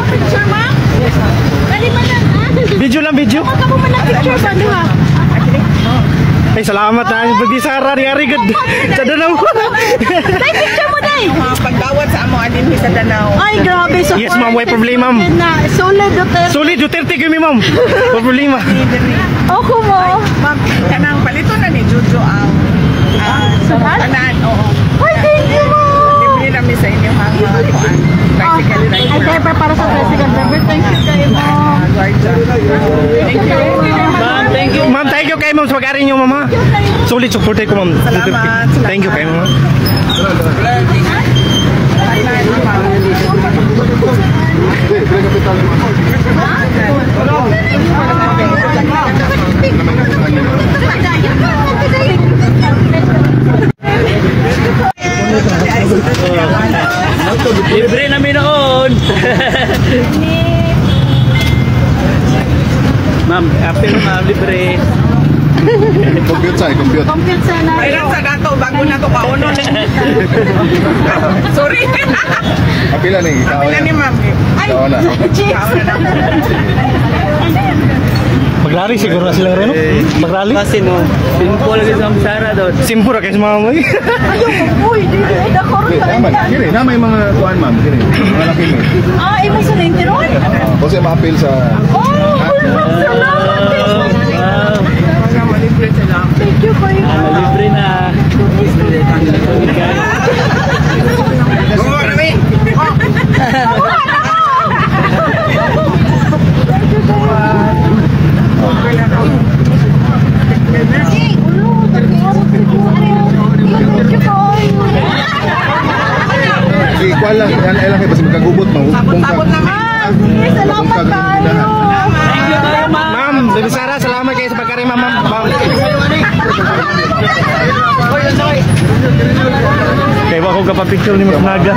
Picture, ma'am? Dali man lang, ha? Video lang, video. Huwag mo man ng picture pa, di ba? Ay, salamat ha. Pagdi Sara, ari good. Sa Danau. Tay, picture mo, Tay. Pagdawat sa amo adin sa Danau. Ay, grabe. So Yes, ma'am. May problema, ma'am. Solid, Duterte. Solid, Duterte kami, ma'am. May problema. Ako mo. Ma'am, kanang palito na ni Jojo ang anan, oo. Ay, thank you, ma'am. Libre namin sa inyong mga kuan. Bicycle ride. Ay, driver para sa tricycle driver. Thank you kayo, ma'am. Thank you. Ma'am, thank you. Ma'am, thank you kayo, ma'am. Sa pag-ari niyo, mama. Solid support ko, ma'am. Salamat. Thank you kayo, ma'am. Libre namin noon. Ma'am, apel ma'am, libre. Compute sa, compute. Compute sana. Mayroon sa dato, bago na to pauno. Sorry. Apila ni. Apila ni ma'am. Ay, Kaona. Maglari siguro na sila rin, no? Maglari? Kasi no, simple lagi sa Sara doon. Simple ra kayo sa mga mga. ayaw, uy, di nakaroon ka Tama, rin. kini na may mga kuan ma'am, kini. Mga laki mo. Ah, imo sa 91? Kasi ma-appeal sa Oh, salamat. Libre sila. Thank you for your Libre na. Oo, rami. si kuan lang, yan lang kay basta magkagubot mo. Sabot naman. Sige, salamat tayo. Ma'am, Baby Sara, salamat kayo sa pagkari, ma'am. Kaya ba ako kapapicture ni Mas Naga?